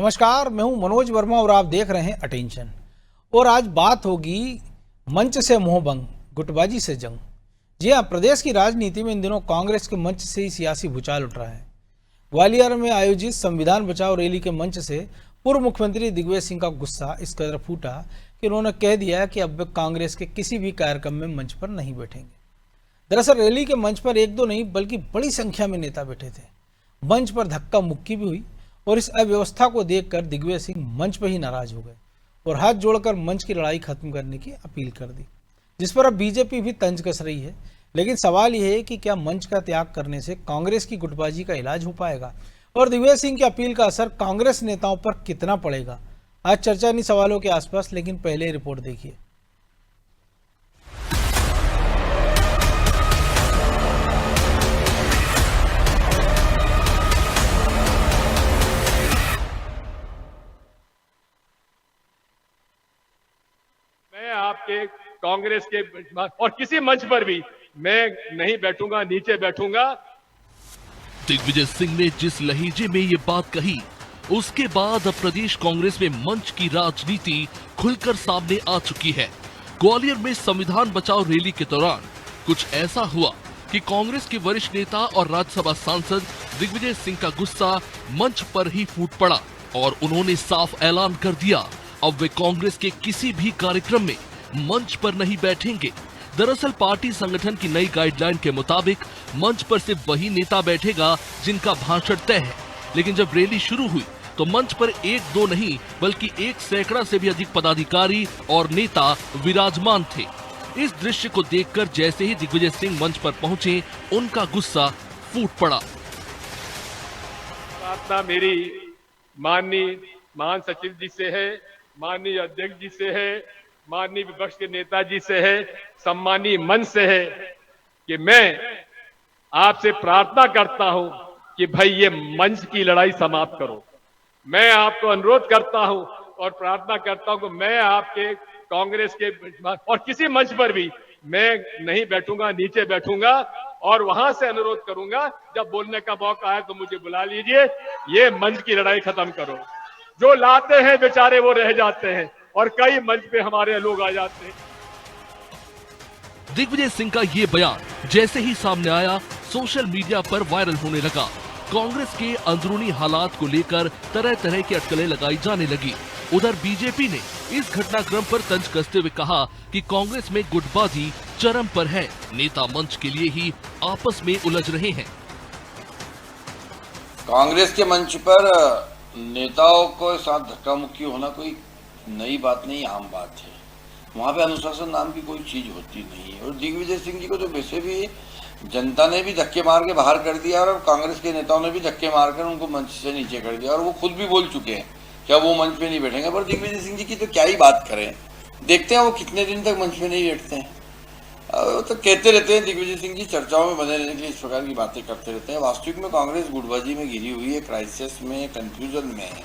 नमस्कार, मैं हूं मनोज वर्मा और आप देख रहे हैं अटेंशन। और आज बात होगी मंच से मोहभंग, गुटबाजी से जंग। जी हां, प्रदेश की राजनीति में इन दिनों कांग्रेस के मंच से ही सियासी भूचाल उठ रहा है। ग्वालियर में आयोजित संविधान बचाओ रैली के मंच से पूर्व मुख्यमंत्री दिग्विजय सिंह का गुस्सा इस कदर फूटा कि उन्होंने कह दिया कि अब वे कांग्रेस के किसी भी कार्यक्रम में मंच पर नहीं बैठेंगे। दरअसल रैली के मंच पर एक दो नहीं बल्कि बड़ी संख्या में नेता बैठे थे। मंच पर धक्का मुक्की भी हुई और इस अव्यवस्था को देखकर दिग्विजय सिंह मंच पर ही नाराज हो गए और हाथ जोड़कर मंच की लड़ाई खत्म करने की अपील कर दी, जिस पर अब बीजेपी भी तंज कस रही है। लेकिन सवाल यह है कि क्या मंच का त्याग करने से कांग्रेस की गुटबाजी का इलाज हो पाएगा और दिग्विजय सिंह की अपील का असर कांग्रेस नेताओं पर कितना पड़ेगा? आज चर्चा इन्हीं सवालों के आसपास, लेकिन पहले रिपोर्ट देखिए। मैं आपके कांग्रेस के और किसी मंच पर भी मैं नहीं बैठूंगा, नीचे बैठूंगा। दिग्विजय सिंह ने जिस लहजे में ये बात कही, उसके बाद अब प्रदेश कांग्रेस में मंच की राजनीति खुलकर सामने आ चुकी है। ग्वालियर में संविधान बचाओ रैली के दौरान कुछ ऐसा हुआ कि कांग्रेस के वरिष्ठ नेता और राज्यसभा सांसद दिग्विजय सिंह का गुस्सा मंच पर ही फूट पड़ा और उन्होंने साफ ऐलान कर दिया अब वे कांग्रेस के किसी भी कार्यक्रम में मंच पर नहीं बैठेंगे। दरअसल पार्टी संगठन की नई गाइडलाइन के मुताबिक मंच पर सिर्फ वही नेता बैठेगा जिनका भाषण तय है। लेकिन जब रैली शुरू हुई तो मंच पर एक दो नहीं बल्कि 100 से भी अधिक पदाधिकारी और नेता विराजमान थे। इस दृश्य को देखकर जैसे ही दिग्विजय सिंह मंच पर पहुंचे, उनका गुस्सा फूट पड़ा। प्रार्थना मेरी माननीय महासचिव जी से है, माननीय अध्यक्ष जी से है, माननीय विपक्ष के नेताजी से है, सम्मानीय मंच से है कि मैं आपसे प्रार्थना करता हूं कि भाई ये मंच की लड़ाई समाप्त करो। मैं आपको अनुरोध करता हूं और प्रार्थना करता हूं कि मैं आपके कांग्रेस के और किसी मंच पर भी मैं नहीं बैठूंगा, नीचे बैठूंगा और वहां से अनुरोध करूंगा जब बोलने का मौका आए तो मुझे बुला लीजिए। ये मंच की लड़ाई खत्म करो। जो लाते हैं बेचारे वो रह जाते हैं और कई मंच पे हमारे लोग आ जाते हैं। दिग्विजय सिंह का ये बयान जैसे ही सामने आया, सोशल मीडिया पर वायरल होने लगा। कांग्रेस के अंदरूनी हालात को लेकर तरह तरह की अटकलें लगाई जाने लगी। उधर बीजेपी ने इस घटनाक्रम पर तंज कसते हुए कहा कि कांग्रेस में गुटबाजी चरम पर है, नेता मंच के लिए ही आपस में उलझ रहे हैं। कांग्रेस के मंच पर नेताओं को साथ धक्का मुक्की होना कोई नई बात नहीं, आम बात है। वहां पे अनुशासन नाम की कोई चीज होती नहीं है। और दिग्विजय सिंह जी को तो वैसे भी जनता ने भी धक्के मार के बाहर कर दिया और कांग्रेस के नेताओं ने भी धक्के मारकर उनको मंच से नीचे कर दिया और वो खुद भी बोल चुके हैं क्या वो मंच पे नहीं बैठेंगे। पर दिग्विजय सिंह जी की तो क्या ही बात करें, देखते हैं वो कितने दिन तक मंच पे नहीं बैठते हैं। वो तो कहते रहते हैं दिग्विजय सिंह जी चर्चाओं में बने रहने के लिए इस प्रकार की बातें करते रहते हैं। वास्तविक में कांग्रेस गुटबाजी में घिरी हुई है, क्राइसिस में, कंफ्यूजन में है।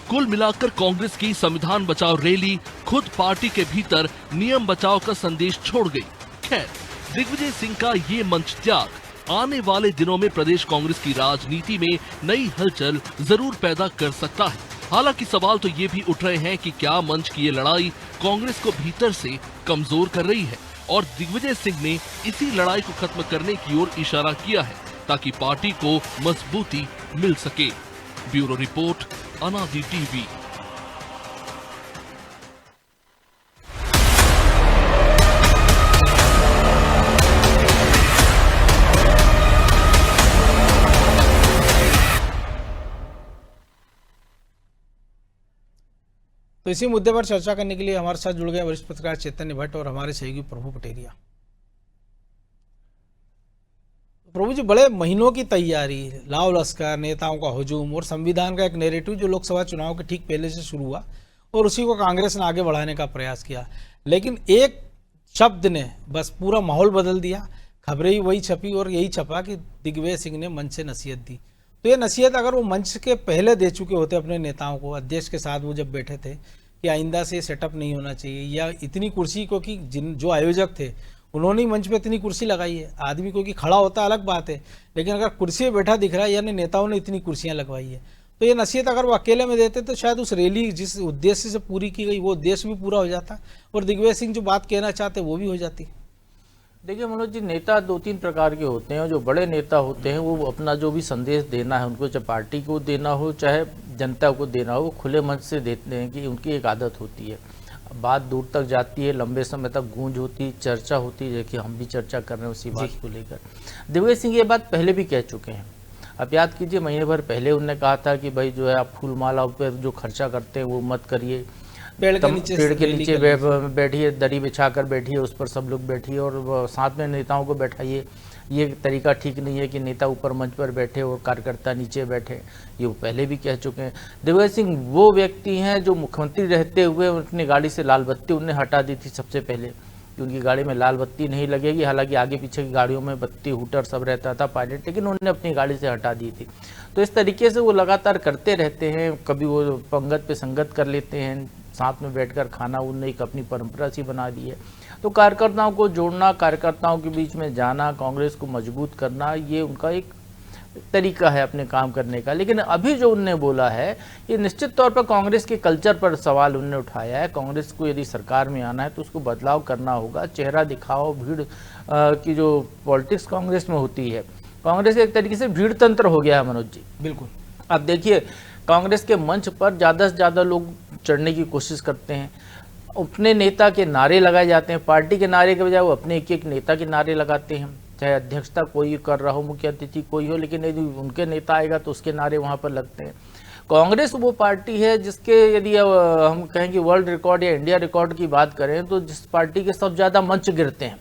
कुल मिलाकर कांग्रेस की संविधान बचाओ रैली खुद पार्टी के भीतर नियम बचाओ का संदेश छोड़ गई। खैर, दिग्विजय सिंह का ये मंच त्याग आने वाले दिनों में प्रदेश कांग्रेस की राजनीति में नई हलचल जरूर पैदा कर सकता है। हालांकि सवाल तो ये भी उठ रहे हैं कि क्या मंच की ये लड़ाई कांग्रेस को भीतर से कमजोर कर रही है और दिग्विजय सिंह ने इसी लड़ाई को खत्म करने की ओर इशारा किया है ताकि पार्टी को मजबूती मिल सके। ब्यूरो रिपोर्ट, अनादि टीवी। तो इसी मुद्दे पर चर्चा करने के लिए हमारे साथ जुड़ गए वरिष्ठ पत्रकार चैतन्य भट्ट और हमारे सहयोगी प्रभु पटेरिया। प्रभु जी, बड़े महीनों की तैयारी, लाव लश्कर, नेताओं का हुजूम और संविधान का एक नैरेटिव जो लोकसभा चुनाव के ठीक पहले से शुरू हुआ और उसी को कांग्रेस ने आगे बढ़ाने का प्रयास किया, लेकिन एक शब्द ने बस पूरा माहौल बदल दिया। खबरें ही वही छपी और यही छपा कि दिग्विजय सिंह ने मंच से नसीहत दी। तो ये नसीहत अगर वो मंच के पहले दे चुके होते अपने नेताओं को, अध्यक्ष के साथ वो जब बैठे थे कि आइंदा से सेटअप नहीं होना चाहिए, या इतनी कुर्सी को कि जो आयोजक थे उन्होंने ही मंच पे इतनी कुर्सी लगाई है। आदमी को कि खड़ा होता अलग बात है, लेकिन अगर कुर्सी पे बैठा दिख रहा है यानी नेताओं ने इतनी कुर्सियां लगवाई है, तो ये नसीहत अगर वो अकेले में देते तो शायद उस रैली जिस उद्देश्य से पूरी की गई वो उद्देश्य भी पूरा हो जाता और दिग्विजय सिंह जो बात कहना चाहते वो भी हो जाती। देखिए मनोज जी, नेता दो तीन प्रकार के होते हैं। जो बड़े नेता होते हैं वो अपना जो भी संदेश देना है उनको, चाहे पार्टी को देना हो चाहे जनता को देना हो, वो खुले मंच से देते हैं कि उनकी एक आदत होती है। बात दूर तक जाती है, लंबे समय तक गूंज होती, चर्चा होती है, कि हम भी चर्चा कर रहे हैं उसी बात को लेकर। दिग्विजय सिंह ये बात पहले भी कह चुके हैं। आप याद कीजिए, महीने भर पहले उन्होंने कहा था कि भाई जो है आप फूल माला पर जो खर्चा करते हैं वो मत करिए, पेड़ के नीचे बैठिए, दरी बिछा कर बैठिए, उस पर सब लोग बैठिए और साथ में नेताओं को बैठाइए। ये तरीका ठीक नहीं है कि नेता ऊपर मंच पर बैठे और कार्यकर्ता नीचे बैठे, ये वो पहले भी कह चुके हैं। दिग्विजय सिंह वो व्यक्ति हैं जो मुख्यमंत्री रहते हुए अपनी गाड़ी से लाल बत्ती उन्होंने हटा दी थी सबसे पहले, कि उनकी गाड़ी में लाल बत्ती नहीं लगेगी। हालांकि आगे पीछे की गाड़ियों में बत्ती हूटर सब रहता था पायलट, लेकिन उन्होंने अपनी गाड़ी से हटा दी थी। तो इस तरीके से वो लगातार करते रहते हैं। कभी वो पंगत पे संगत कर लेते हैं, साथ में बैठकर खाना, उन्होंने एक अपनी परंपरा सी बना दी है। तो कार्यकर्ताओं को जोड़ना, कार्यकर्ताओं के बीच में जाना, कांग्रेस को मजबूत करना, ये उनका एक तरीका है अपने काम करने का। लेकिन अभी जो उनने बोला है ये निश्चित तौर पर कांग्रेस के कल्चर पर सवाल उन्होंने उठाया है। कांग्रेस को यदि सरकार में आना है तो उसको बदलाव करना होगा। चेहरा दिखाओ, भीड़ की जो पॉलिटिक्स कांग्रेस में होती है, कांग्रेस एक तरीके से भीड़ तंत्र हो गया है मनोज जी। बिल्कुल। अब देखिए, कांग्रेस के मंच पर ज़्यादा से ज़्यादा लोग चढ़ने की कोशिश करते हैं, अपने नेता के नारे लगाए जाते हैं। पार्टी के नारे के बजाय वो अपने एक एक नेता के नारे लगाते हैं, चाहे अध्यक्षता कोई कर रहा हो, मुख्य अतिथि कोई हो, लेकिन यदि उनके नेता आएगा तो उसके नारे वहाँ पर लगते हैं। कांग्रेस वो पार्टी है जिसके यदि हम कहें कि वर्ल्ड रिकॉर्ड या इंडिया रिकॉर्ड की बात करें तो जिस पार्टी के सबसे ज़्यादा मंच गिरते हैं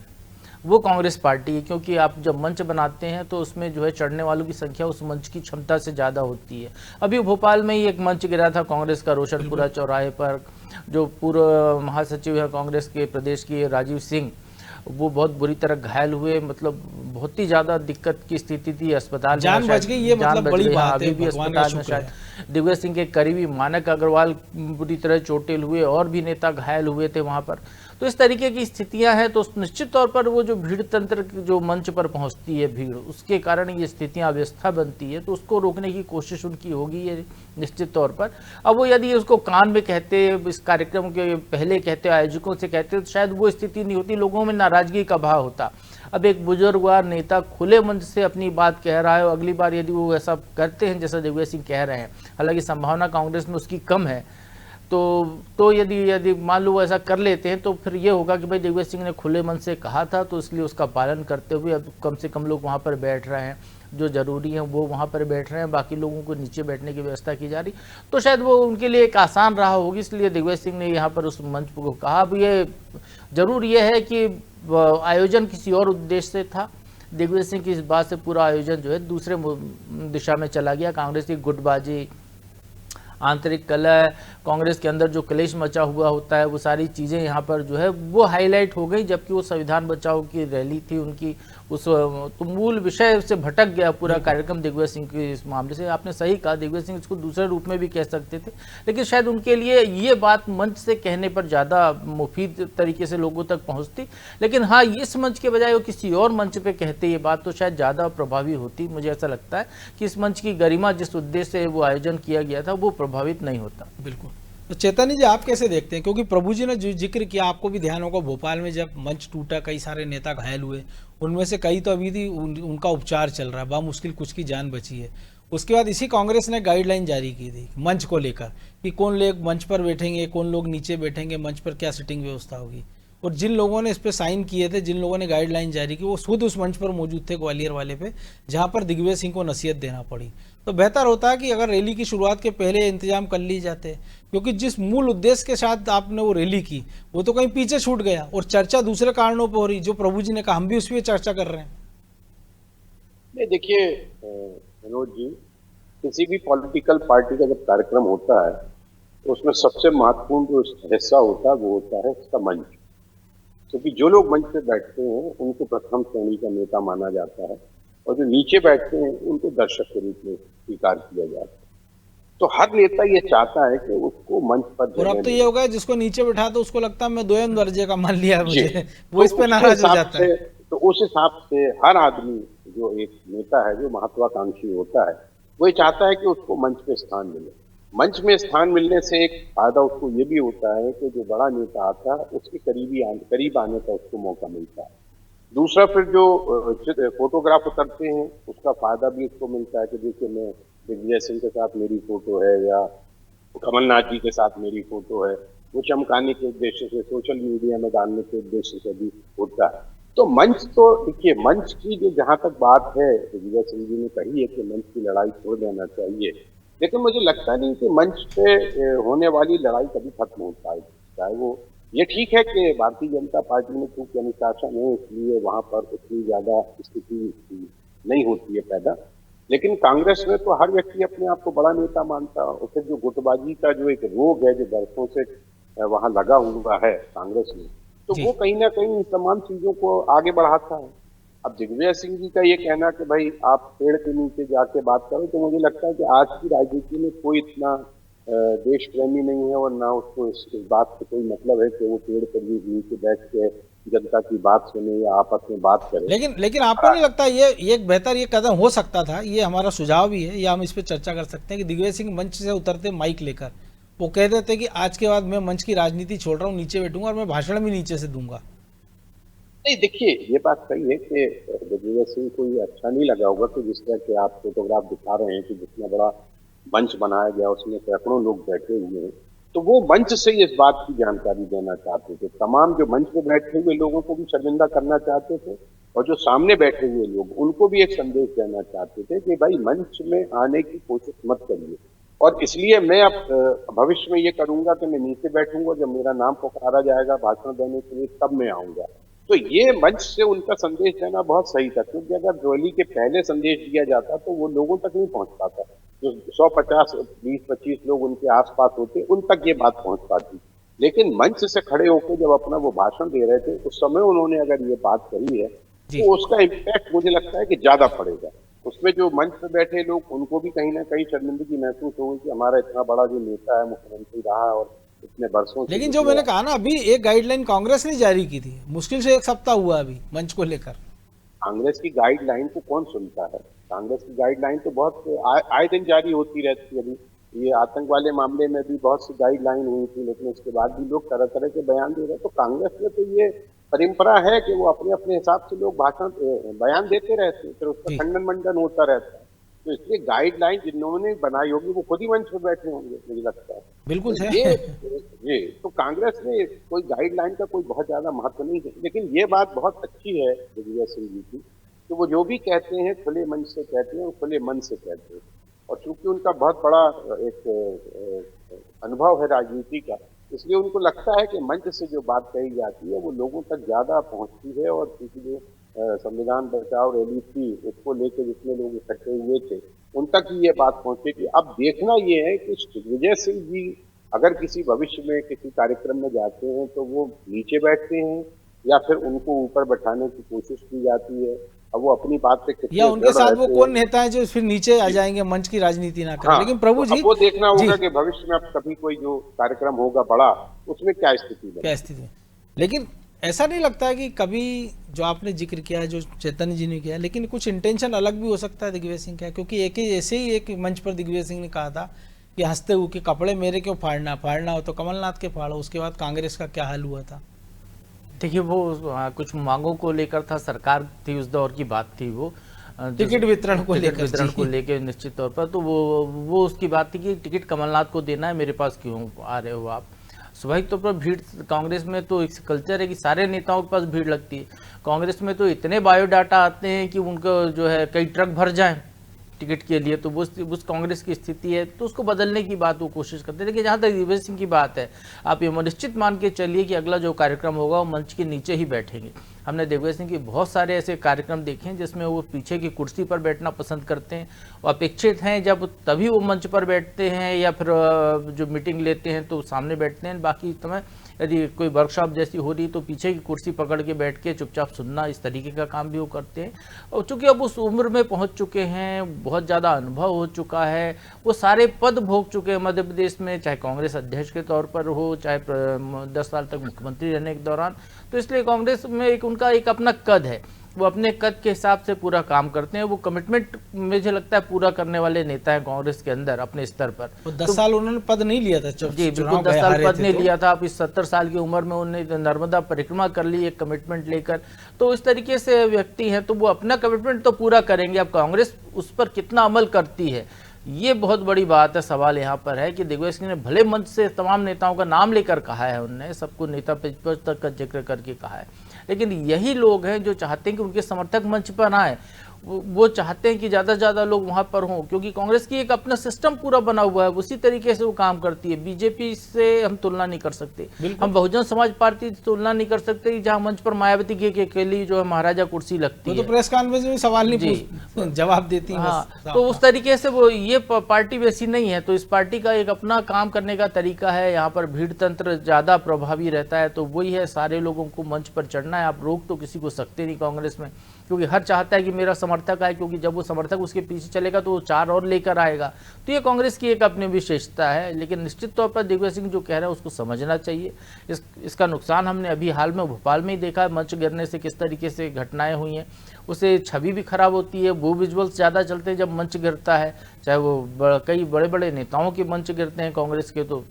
वो कांग्रेस पार्टी है। क्योंकि आप जब मंच बनाते हैं तो उसमें जो है चढ़ने वालों की संख्या उस मंच की क्षमता से ज़्यादा होती है। अभी भोपाल में ही एक मंच गिरा था कांग्रेस का, रोशनपुरा चौराहे पर। जो पूर्व महासचिव है कांग्रेस के प्रदेश की, राजीव सिंह, वो बहुत बुरी तरह घायल हुए। मतलब बहुत ही ज़्यादा दिक्कत की स्थिति थी, अस्पताल जान बच गई, ये मतलब बड़ी बात है। अभी भी अस्पताल में शायद दिग्विजय सिंह के करीबी मानक अग्रवाल बुरी तरह चोटिल हुए और भी नेता घायल हुए थे वहाँ पर। तो इस तरीके की स्थितियां हैं। तो निश्चित तौर पर वो जो भीड़ तंत्र जो मंच पर पहुंचती है भीड़, उसके कारण ये स्थितियां अव्यवस्था बनती है। तो उसको रोकने की कोशिश उनकी होगी ये निश्चित तौर पर। अब वो यदि उसको कान में कहते, इस कार्यक्रम के पहले कहते, आयोजकों से कहते, तो शायद वो स्थिति नहीं होती, लोगों में नाराजगी का भाव होता। अब एक बुजुर्गवार नेता खुले मंच से अपनी बात कह रहा है, अगली बार यदि वो ऐसा करते हैं जैसा दिग्विजय सिंह कह रहे हैं, हालांकि संभावना कांग्रेस में उसकी कम है, तो यदि मान लो वो ऐसा कर लेते हैं तो फिर ये होगा कि भाई दिग्विजय सिंह ने खुले मन से कहा था तो इसलिए उसका पालन करते हुए अब कम से कम लोग वहाँ पर बैठ रहे हैं, जो जरूरी है वो वहाँ पर बैठ रहे हैं, बाकी लोगों को नीचे बैठने की व्यवस्था की जा रही। तो शायद वो उनके लिए एक आसान रहा होगी, इसलिए दिग्विजय सिंह ने यहाँ पर उस मंच को कहा। अब ये जरूर ये है कि आयोजन किसी और उद्देश्य से था। दिग्विजय सिंह की इस बात से पूरा आयोजन जो है दूसरे दिशा में चला गया। कांग्रेस की गुटबाजी, आंतरिक कलह, कांग्रेस के अंदर जो क्लेश मचा हुआ होता है, वो सारी चीज़ें यहाँ पर जो है वो हाईलाइट हो गई। जबकि वो संविधान बचाओ की रैली थी उनकी, उस तो मूल विषय से भटक गया पूरा कार्यक्रम दिग्विजय सिंह के इस मामले से। आपने सही कहा, दिग्विजय सिंह इसको दूसरे रूप में भी कह सकते थे, लेकिन शायद उनके लिए ये बात मंच से कहने पर ज़्यादा मुफीद तरीके से लोगों तक पहुँचती। लेकिन हाँ, इस मंच के बजाय वो किसी और मंच पर कहते ये बात तो शायद ज़्यादा प्रभावी होती। मुझे ऐसा लगता है कि इस मंच की गरिमा जिस उद्देश्य से वो आयोजन किया गया था वो प्रभावित नहीं होता। बिल्कुल। तो चेतन जी, आप कैसे देखते हैं, क्योंकि प्रभु जी ने जो जिक्र किया, आपको भी ध्यान होगा, भोपाल में जब मंच टूटा कई सारे नेता घायल हुए, उनमें से कई तो अभी भी उनका उपचार चल रहा है, बामुश्किल कुछ की जान बची है। उसके बाद इसी कांग्रेस ने गाइडलाइन जारी की थी मंच को लेकर कि कौन लोग मंच पर बैठेंगे, कौन लोग नीचे बैठेंगे, मंच पर क्या सिटिंग व्यवस्था होगी। और जिन लोगों ने इस पर साइन किए थे, जिन लोगों ने गाइडलाइन जारी की, वो खुद उस मंच पर मौजूद थे ग्वालियर वाले पे, जहाँ पर दिग्विजय सिंह को नसीहत देना पड़ी। तो बेहतर होता है कि अगर रैली की शुरुआत के पहले इंतजाम कर ली जाते, क्योंकि जिस मूल उद्देश्य के साथ आपने वो रैली की वो तो कहीं पीछे छूट गया और चर्चा दूसरे कारणों पर हो रही, जो प्रभु जी ने कहा, हम भी उस पर चर्चा कर रहे हैं। नहीं, देखिए मनोज जी, किसी भी पॉलिटिकल पार्टी का जब कार्यक्रम होता है तो उसमें सबसे महत्वपूर्ण जो हिस्सा होता है वो होता है उसका मंच। क्योंकि जो लोग मंच पे बैठते हैं उनको प्रथम श्रेणी का नेता माना जाता है और जो नीचे बैठते हैं उनको दर्शक के रूप में स्वीकार किया जाता है। तो हर नेता ये चाहता है कि उसको मंच पर, और अब तो ये होगा जिसको नीचे बैठा तो उसको लगता है मैं दोयम दर्जे का मान लिया मुझे, वो इस पे नाराज हो जाता है। तो उस हिसाब से हर आदमी जो एक नेता है जो महत्वाकांक्षी होता है वो ये चाहता है कि उसको मंच पे स्थान मिले। मंच में स्थान मिलने से एक फायदा उसको ये भी होता है कि जो बड़ा नेता आता है उसके करीब आने का उसको मौका मिलता है। दूसरा, फिर जो फोटोग्राफ उतरते हैं उसका फायदा भी उसको मिलता है कि देखिए मैं दिग्विजय सिंह के साथ मेरी फोटो है या कमलनाथ जी के साथ मेरी फोटो है, वो चमकाने के उद्देश्य से, सोशल मीडिया में डालने के उद्देश्य से भी होता है। तो मंच, तो देखिए मंच की जो जहां तक बात है, दिग्विजय सिंह जी ने कही है कि मंच की लड़ाई छोड़ देना चाहिए, लेकिन मुझे लगता नहीं कि मंच पे होने वाली लड़ाई कभी खत्म हो पाएगी। चाहे वो, ये ठीक है कि भारतीय जनता पार्टी में चूंकि अनुशासन है इसलिए वहां पर उतनी ज्यादा स्थिति नहीं होती है पैदा, लेकिन कांग्रेस में तो हर व्यक्ति अपने आप को बड़ा नेता मानता है, और फिर जो गुटबाजी का जो एक रोग है जो बरसों से वहां लगा हुआ है कांग्रेस में, तो वो कहीं ना कहीं इन तमाम चीजों को आगे बढ़ाता है। अब दिग्विजय सिंह जी का ये कहना कि भाई आप पेड़ के नीचे जाके बात करो, तो मुझे लगता है कि आज की राजनीति में कोई इतना देश प्रेमी नहीं है और ना उसको इस बात से कोई मतलब है कि वो पेड़ पर भी नीचे बैठ के जनता की बात सुने या आपस में बात करें। लेकिन आपको नहीं लगता ये एक बेहतर ये कदम हो सकता था? ये हमारा सुझाव भी है, या हम इस पर चर्चा कर सकते हैं कि दिग्विजय सिंह मंच से उतरते माइक लेकर वो कह देते कि आज के बाद मैं मंच की राजनीति छोड़ रहा हूँ, नीचे बैठूंगा और मैं भाषण भी नीचे से दूंगा। नहीं, देखिए ये बात सही है कि दिग्विजय सिंह को ये अच्छा नहीं लगा होगा कि जिस तरह के आप फोटोग्राफ दिखा रहे हैं कि जितना बड़ा मंच बनाया गया उसमें सैकड़ों लोग बैठे हुए हैं, तो वो मंच से ही इस बात की जानकारी देना चाहते थे। तमाम जो मंच पे बैठे हुए लोगों को भी शर्मिंदा करना चाहते थे, और जो सामने बैठे हुए लोग उनको भी एक संदेश देना चाहते थे कि भाई मंच में आने की कोशिश मत करिए, और इसलिए मैं अब भविष्य में ये करूंगा कि मैं नीचे बैठूंगा, जब मेरा नाम पुकारा जाएगा भाषण देने के लिए तब मैं आऊंगा। तो ये मंच से उनका संदेश देना बहुत सही था, क्योंकि अगर रैली के पहले संदेश दिया जाता तो वो लोगों तक नहीं पहुंच पाता। जो 150, 20-25 लोग उनके आसपास होते उन तक ये बात पहुंच पाती, लेकिन मंच से खड़े होकर जब अपना वो भाषण दे रहे थे उस समय उन्होंने अगर ये बात कही है तो उसका इम्पैक्ट मुझे लगता है कि ज्यादा पड़ेगा। उसमें जो मंच पे बैठे लोग उनको भी कहीं ना कहीं शर्मिंदगी महसूस होगी कि हमारा इतना बड़ा जो नेता है, मुख्यमंत्री रहा और इतने वर्षों से। लेकिन जो मैंने कहा ना, अभी एक गाइडलाइन कांग्रेस ने जारी की थी, मुश्किल से 1 सप्ताह हुआ अभी मंच को लेकर। कांग्रेस की गाइडलाइन को कौन सुनता है? कांग्रेस की गाइडलाइन तो बहुत आए दिन जारी होती रहती है। अभी ये आतंक वाले मामले में भी बहुत सी गाइडलाइन हुई थी, लेकिन उसके बाद भी लोग तरह तरह के बयान दे रहे हैं। तो कांग्रेस में तो ये परंपरा है कि वो अपने अपने हिसाब से लोग बयान देते रहते हैं, फिर उसका खंडन मंडन होता रहता है। तो इसलिए गाइडलाइन जिन्होंने बनाई होगी वो खुद ही मंच पर बैठे होंगे, मुझे लगता है। बिल्कुल तो ये तो कांग्रेस में कोई गाइडलाइन का कोई बहुत ज्यादा महत्व नहीं है, लेकिन ये बात बहुत अच्छी है दिग्विजय सिंह जी की, तो वो जो भी कहते हैं खुले मंच से कहते हैं और खुले मन से कहते हैं। और चूंकि उनका बहुत बड़ा एक अनुभव है राजनीति का, इसलिए उनको लगता है कि मंच से जो बात कही जाती है वो लोगों तक ज्यादा पहुंचती है। और क्योंकि जो संविधान बचाओ रैली थी उसको लेकर जितने लोग इकट्ठे हुए थे उन तक ही ये बात पहुंचेगी। अब देखना ये है कि दिग्विजय सिंह जी अगर किसी भविष्य में किसी कार्यक्रम में जाते हैं तो वो नीचे बैठते हैं या फिर उनको ऊपर बैठाने की कोशिश की जाती है। अब वो अपनी बात पे कितने, या उनके साथ वो कौन नेता है जो फिर नीचे आ जाएंगे, मंच की राजनीति ना करें। हाँ, लेकिन प्रभु जी, वो देखना होगा कि भविष्य में अब कभी कोई जो कार्यक्रम होगा बड़ा, उसमें क्या स्थिति है, क्या स्थिति। लेकिन ऐसा नहीं लगता है कि कभी जो आपने जिक्र किया है, जो चैतन्य जी ने किया, लेकिन कुछ इंटेंशन अलग भी हो सकता है दिग्विजय सिंह का? क्योंकि ऐसे ही एक मंच पर दिग्विजय सिंह ने कहा था कि हंसते हुए कि कपड़े मेरे क्यों फाड़ना हो तो कमलनाथ के फाड़ो। उसके बाद कांग्रेस का क्या हाल हुआ था? देखिए वो कुछ मांगों को लेकर था, सरकार थी उस दौर की बात थी, वो टिकट वितरण को लेकर निश्चित तौर पर, तो वो उसकी बात थी कि टिकट कमलनाथ को देना है, मेरे पास क्यों आ रहे हो आप। स्वाभाविक तौर पर भीड़ कांग्रेस में तो एक कल्चर है कि सारे नेताओं के पास भीड़ लगती है। कांग्रेस में तो इतने बायोडाटा आते हैं कि उनको जो है कई ट्रक भर जाएं टिकट के लिए, तो उस कांग्रेस की स्थिति है, तो उसको बदलने की बात वो कोशिश करते हैं। लेकिन जहाँ तक दिग्विजय सिंह की बात है, आप ये निश्चित मान के चलिए कि अगला जो कार्यक्रम होगा वो मंच के नीचे ही बैठेंगे। हमने दिग्विजय सिंह के बहुत सारे ऐसे कार्यक्रम देखे हैं जिसमें वो पीछे की कुर्सी पर बैठना पसंद करते हैं, वो अपेक्षित हैं जब तभी वो मंच पर बैठते हैं, या फिर जो मीटिंग लेते हैं तो सामने बैठते हैं। बाकी समय यदि कोई वर्कशॉप जैसी हो रही तो पीछे की कुर्सी पकड़ के बैठ के चुपचाप सुनना, इस तरीके का काम भी वो करते हैं। और चूंकि अब उस उम्र में पहुंच चुके हैं, बहुत ज़्यादा अनुभव हो चुका है, वो सारे पद भोग चुके हैं मध्य प्रदेश में, चाहे कांग्रेस अध्यक्ष के तौर पर हो, चाहे 10 साल तक मुख्यमंत्री रहने के दौरान, तो इसलिए कांग्रेस में उनका एक अपना कद है। वो अपने कद के हिसाब से पूरा काम करते हैं। वो कमिटमेंट मुझे लगता है पूरा करने वाले नेता हैं कांग्रेस के अंदर अपने स्तर पर। वो 10 साल उन्होंने पद नहीं लिया था जी बिल्कुल, 10 साल पद नहीं लिया था। अब इस 70 साल की उम्र में उन्होंने नर्मदा परिक्रमा कर ली एक कमिटमेंट लेकर। तो इस तरीके से व्यक्ति हैं तो वो अपना कमिटमेंट तो पूरा करेंगे। अब कांग्रेस उस पर कितना अमल करती है ये बहुत बड़ी बात है। सवाल यहाँ पर है कि दिग्विजय सिंह ने भले मंच से तमाम नेताओं का नाम लेकर कहा है, उनने सबको नेता पद तक का जिक्र करके कहा है, लेकिन यही लोग हैं जो चाहते हैं कि उनके समर्थक मंच पर आए। वो चाहते हैं कि ज़्यादा से ज़्यादा लोग वहाँ पर हों, क्योंकि कांग्रेस की एक अपना सिस्टम पूरा बना हुआ है, उसी तरीके से वो काम करती है। बीजेपी से हम तुलना नहीं कर सकते, हम बहुजन समाज पार्टी से तुलना नहीं कर सकते, जहाँ मंच पर मायावती की अकेली जो है महाराजा कुर्सी लगती है। तो प्रेस कॉन्फ्रेंस में सवाल नहीं जवाब देती है। हाँ, तो उस तरीके से वो ये पार्टी वैसी नहीं है। तो इस पार्टी का एक अपना काम करने का तरीका है। यहाँ पर भीड़ तंत्र ज़्यादा प्रभावी रहता है। तो वही है, सारे लोगों को मंच पर चढ़ना है। आप रोक तो किसी को सकते नहीं कांग्रेस में, क्योंकि हर चाहता है कि मेरा समर्थक आए, क्योंकि जब वो समर्थक उसके पीछे चलेगा तो वो 4 और लेकर आएगा। तो ये कांग्रेस की एक अपनी विशेषता है। लेकिन निश्चित तौर पर दिग्विजय सिंह जो कह रहे हैं उसको समझना चाहिए। इसका नुकसान हमने अभी हाल में भोपाल में ही देखा, मंच गिरने से किस तरीके से घटनाएं हुई हैं। उससे छवि भी खराब होती है। वो विजुअल्स ज़्यादा चलते हैं जब मंच गिरता है, चाहे वो कई बड़े बड़े नेताओं के मंच गिरते हैं कांग्रेस के। तो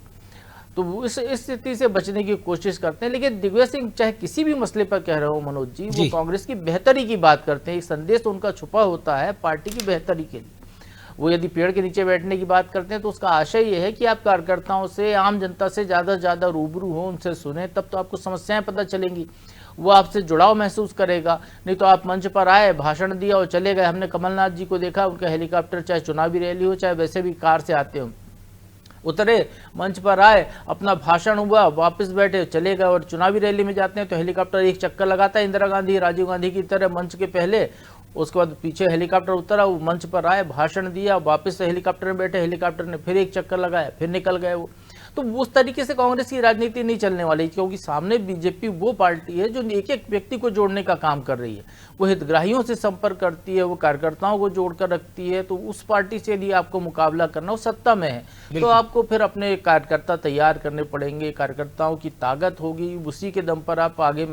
वो इस स्थिति से बचने की कोशिश करते हैं। लेकिन दिग्विजय सिंह चाहे किसी भी मसले पर कह रहे हो मनोज जी, वो कांग्रेस की बेहतरी की बात करते हैं। एक संदेश उनका छुपा होता है पार्टी की बेहतरी के लिए। वो यदि पेड़ के नीचे बैठने की बात करते हैं तो उसका आशय ये है कि आप कार्यकर्ताओं से, आम जनता से ज़्यादा से ज़्यादा रूबरू हो, उनसे सुने, तब तो आपको समस्याएं पता चलेंगी, वो आपसे जुड़ाव महसूस करेगा। नहीं तो आप मंच पर आए, भाषण दिया और चले गए। हमने कमलनाथ जी को देखा, उनका हेलीकॉप्टर चाहे चुनावी रैली हो चाहे वैसे भी कार से आते हो, उतरे, मंच पर आए, अपना भाषण हुआ, वापस बैठे, चले गए। और चुनावी रैली में जाते हैं तो हेलीकॉप्टर एक चक्कर लगाता है इंदिरा गांधी, राजीव गांधी की तरह मंच के पहले, उसके बाद पीछे हेलीकॉप्टर उतरा, वो मंच पर आए, भाषण दिया, वापस से हेलीकॉप्टर में बैठे, हेलीकॉप्टर ने फिर एक चक्कर लगाया, फिर निकल गए वो। तो उस तरीके से कांग्रेस की राजनीति नहीं चलने वाली, क्योंकि सामने बीजेपी वो पार्टी है जो एक एक व्यक्ति को जोड़ने का काम कर रही है। वो हितग्राहियों से संपर्क करती है, वो कार्यकर्ताओं को जोड़कर रखती है। तो उस पार्टी से यदि आपको मुकाबला करना हो, सत्ता में है तो आपको फिर अपने कार्यकर्ता तैयार करने पड़ेंगे, कार्यकर्ताओं की ताकत होगी, उसी के दम पर आप आगे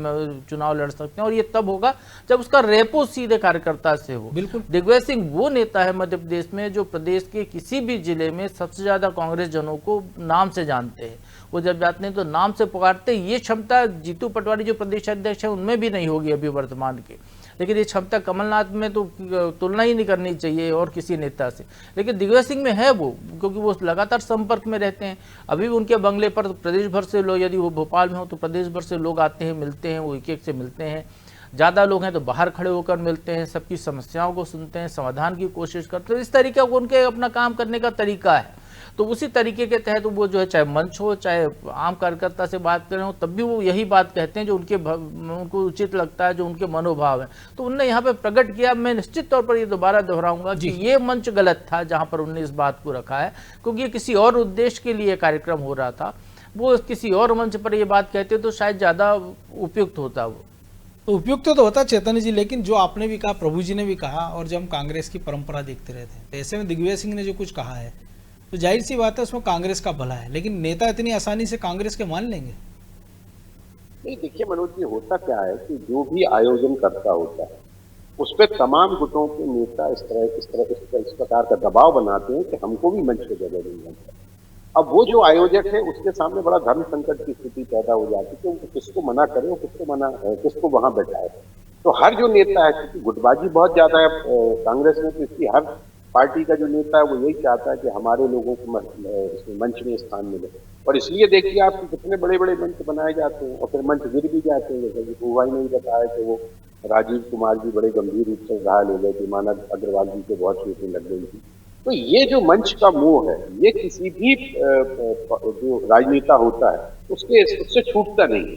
चुनाव लड़ सकते हैं। और ये तब होगा जब उसका रेपो सीधे कार्यकर्ता से हो। दिग्विजय सिंह वो नेता है मध्य प्रदेश में जो प्रदेश के किसी भी जिले में सबसे ज्यादा कांग्रेस जनों को नाम से जानते हैं। वो जब जाते हैं तो नाम से पुकारते। ये क्षमता जीतू पटवारी जो प्रदेश अध्यक्ष है उनमें भी नहीं होगी अभी वर्तमान के, लेकिन ये क्षमता कमलनाथ में तो तुलना ही नहीं करनी चाहिए और किसी नेता से। लेकिन दिग्विजय सिंह में है वो, क्योंकि वो लगातार संपर्क में रहते हैं। अभी भी उनके बंगले पर प्रदेश भर से लोग, यदि वो भोपाल में हो तो प्रदेश भर से लोग आते हैं, मिलते हैं, वो एक एक से मिलते हैं। ज़्यादा लोग हैं तो बाहर खड़े होकर मिलते हैं, सबकी समस्याओं को सुनते हैं, समाधान की कोशिश करते हैं। इस तरीके का उनके अपना काम करने का तरीका है। तो उसी तरीके के तहत वो जो है, चाहे मंच हो चाहे आम कार्यकर्ता से बात करें हो, तब भी वो यही बात कहते हैं जो उनको उचित लगता है, जो उनके मनोभाव है। तो उनने यहाँ पे प्रकट किया। मैं निश्चित तौर पर ये दोबारा दोहराऊंगा कि ये मंच गलत था जहाँ पर उनने इस बात को रखा है, क्योंकि ये किसी और उद्देश्य के लिए कार्यक्रम हो रहा था। वो किसी और मंच पर ये बात कहते तो शायद ज़्यादा उपयुक्त होता। वो तो उपयुक्त तो होता चैतन्य जी, लेकिन जो आपने भी कहा, प्रभु जी ने भी कहा, और जो हम कांग्रेस की परंपरा देखते रहते हैं, तो ऐसे में दिग्विजय सिंह ने जो कुछ कहा है तो जाहिर सी बात है उसमें कांग्रेस का भला है। लेकिन नेता इतनी आसानी से कांग्रेस के मान लेंगे? नहीं, देखिए मनोज जी, होता क्या है कि जो भी आयोजन करता होता है उस पर तमाम गुटों के नेता इस प्रकार का दबाव बनाते हैं कि हमको भी मंच पे जगह नहीं है। अब वो जो आयोजक है उसके सामने बड़ा धर्म संकट की स्थिति पैदा हो जाती है कि वो किसको मना करे, किसको वहां बैठाए। तो हर जो नेता है, क्योंकि गुटबाजी बहुत ज्यादा है कांग्रेस में, तो इसकी हर पार्टी का जो नेता है वो यही चाहता है कि हमारे लोगों को मंच में स्थान मिले। और इसलिए देखिए आप कितने बड़े बड़े मंच बनाए जाते हैं और फिर मंच गिर भी जाते हैं। जैसे कि भाई ने बताया कि वो राजीव कुमार जी बड़े गंभीर रूप से घायल हो गए थे, मानव अग्रवाल जी को बहुत चोटें लग गई थी। तो ये जो मंच का मोह है, ये किसी भी जो राजनेता होता है उससे छूटता नहीं है,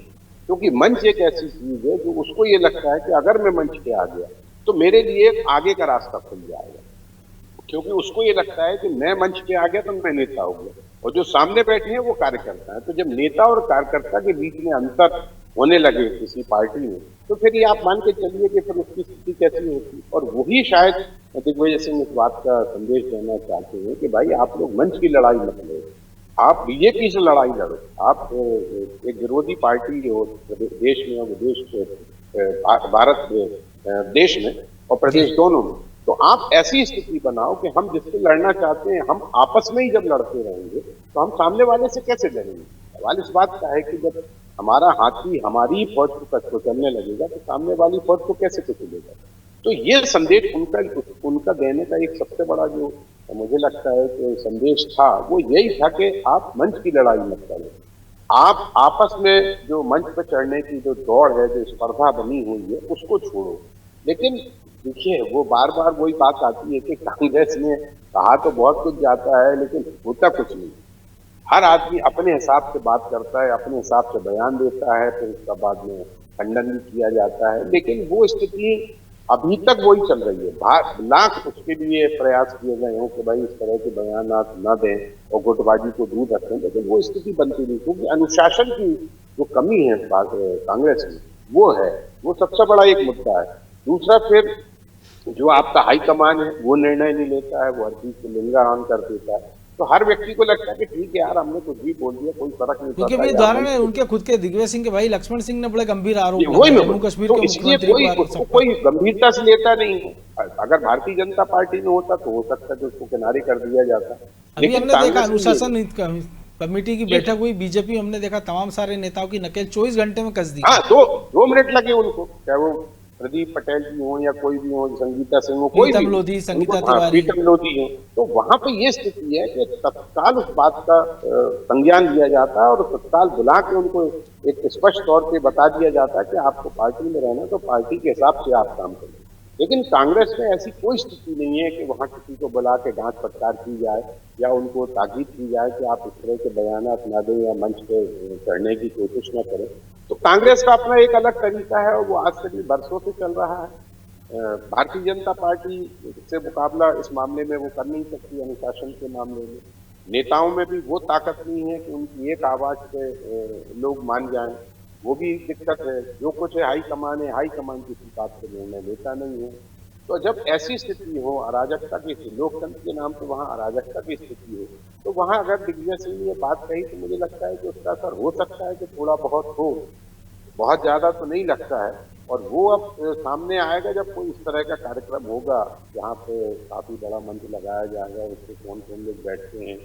क्योंकि मंच एक ऐसी चीज है जो उसको ये लगता है कि अगर मैं मंच पे आ गया तो मेरे लिए आगे का रास्ता खुल जाएगा, क्योंकि उसको ये लगता है कि मैं मंच पे आ गया तो मैं नेता हो गया और जो सामने बैठे हैं वो कार्यकर्ता है। तो जब नेता और कार्यकर्ता के बीच में अंतर होने लगे किसी पार्टी में, तो फिर ये आप मान के चलिए कि फिर उसकी स्थिति कैसी होती। और वही शायद दिग्विजय सिंह इस बात का संदेश देना चाहते हैं कि भाई आप लोग मंच की लड़ाई मत लो, आप बीजेपी से लड़ाई लड़ो। आप एक विरोधी पार्टी हो देश में, विदेश भारत देश में और प्रदेश दोनों में। तो आप ऐसी स्थिति बनाओ कि हम जिससे लड़ना चाहते हैं हम आपस में ही जब लड़ते रहेंगे तो हम सामने वाले से कैसे लड़ेंगे। सवाल इस बात का है कि जब हमारा हाथी हमारी ही फौज को चलने लगेगा तो सामने वाली फौज को कैसे कुचलेगा। तो ये संदेश उनका देने का एक सबसे बड़ा जो मुझे लगता है कि संदेश था वो यही था कि आप मंच की लड़ाई मत करें, आप आपस में जो मंच पर चढ़ने की जो दौड़ है, जो स्पर्धा बनी हुई है उसको छोड़ो। लेकिन देखिए वो बार बार वही बात आती है कि कांग्रेस में कहा तो बहुत कुछ जाता है लेकिन होता कुछ नहीं। हर आदमी अपने हिसाब से बात करता है, अपने हिसाब से बयान देता है, फिर उसका बाद में खंडन भी किया जाता है। लेकिन वो स्थिति अभी तक वही चल रही है। लाख उसके लिए प्रयास किए गए हों कि भाई इस तरह के बयान न दें और गुटबाजी को दूर रखें, लेकिन वो स्थिति बनती नहीं क्योंकि अनुशासन की जो कमी है कांग्रेस में वो सबसे बड़ा एक मुद्दा है। दूसरा फिर जो आपका हाईकमान है वो निर्णय नहीं लेता है, वो हर चीज को लिंगारान कर देता है। तो हर व्यक्ति को लगता है कि ठीक है यार हमने कुछ भी बोल दिया कोई फर्क नहीं पड़ता। क्योंकि भी उदाहरण है उनके खुद के दिग्विजय सिंह के भाई लक्ष्मण सिंह ने बड़े गंभीर आरोप लगाए जम्मू कश्मीर तो के इसलिए मुख्यमंत्री कोई गंभीरता से लेता नहीं है। अगर भारतीय जनता पार्टी में होता तो हो सकता है तो उसको किनारे कर दिया जाता। अभी हमने देखा अनुशासन कमेटी की बैठक हुई बीजेपी, हमने देखा तमाम सारे नेताओं की नकेल 24 घंटे में कस दी। हाँ, 2 मिनट लगे उनको, चाहे वो प्रदीप पटेल जी हो या कोई भी हो, संगीता सिंह हो, कोई भी लोधी, संगीता तिवारी, प्रीतम लोधी हो, तो वहां पे ये स्थिति है कि तत्काल उस बात का संज्ञान लिया जाता है और तत्काल बुला के उनको एक स्पष्ट तौर पे बता दिया जाता है कि आपको पार्टी में रहना तो पार्टी के हिसाब से आप काम करें। लेकिन कांग्रेस में ऐसी कोई स्थिति नहीं है कि वहां किसी को बुला के डांट फटकार की जाए या उनको ताकीद की जाए कि आप इस तरह के बयानात ना दें या मंच पे चढ़ने की कोशिश न करें। तो कांग्रेस का अपना एक अलग तरीका है और वो आज से भी बरसों से चल रहा है। भारतीय जनता पार्टी से मुकाबला इस मामले में वो कर नहीं सकती। अनुशासन के मामले में नेताओं में भी वो ताकत नहीं है कि उनकी एक आवाज पे लोग मान जाएं, वो भी दिक्कत है। जो कुछ है हाईकमान किसी बात पे निर्णय लेता नहीं है। तो जब ऐसी स्थिति हो, अराजकता की, लोकतंत्र के नाम पे वहाँ अराजकता की स्थिति हो, तो वहाँ अगर दिग्विजय सिंह ने ये बात कही तो मुझे लगता है कि उसका असर हो सकता है कि थोड़ा बहुत हो, बहुत ज्यादा तो नहीं लगता है। और वो अब सामने आएगा जब कोई इस तरह का कार्यक्रम होगा जहाँ पे काफी बड़ा मंच लगाया जाएगा, उसमें कौन कौन लोग बैठते हैं,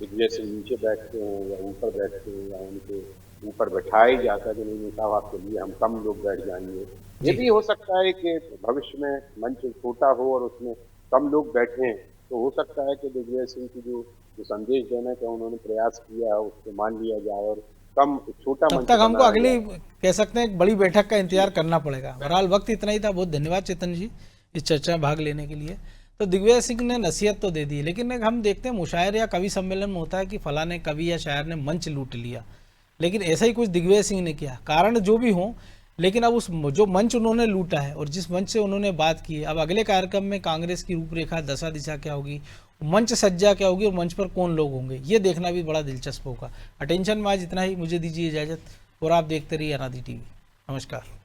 दिग्विजय सिंह नीचे बैठते हैं या ऊपर बैठते हैं या उनके ऊपर बैठाया ही जाता है कि नहीं साहब आपके लिए हम कम लोग बैठ जाएंगे। ये भी हो सकता है कि भविष्य में मंच छोटा हो और उसमें कम लोग बैठे, तो हो सकता है कि दिग्विजय सिंह की जो संदेश देने का उन्होंने प्रयास किया है उसको मान लिया जाए और कम छोटा तब तक हमको अगली कह सकते हैं एक बड़ी बैठक का इंतजार करना पड़ेगा। बहरहाल वक्त इतना ही था। बहुत धन्यवाद चेतन जी इस चर्चा में भाग लेने के लिए। तो दिग्विजय सिंह ने नसीहत तो दे दी, लेकिन हम देखते हैं मुशायर या कवि सम्मेलन में होता है कि फलाने कवि या शायर ने मंच लूट लिया, लेकिन ऐसा ही कुछ दिग्विजय सिंह ने किया। कारण जो भी हो, लेकिन अब उस जो मंच उन्होंने लूटा है और जिस मंच से उन्होंने बात की है, अब अगले कार्यक्रम में कांग्रेस की रूपरेखा दशा दिशा क्या होगी, मंच सज्जा क्या होगी और मंच पर कौन लोग होंगे, ये देखना भी बड़ा दिलचस्प होगा। अटेंशन में आज इतना ही, मुझे दीजिए इजाजत और आप देखते रहिए अनादि टीवी। नमस्कार।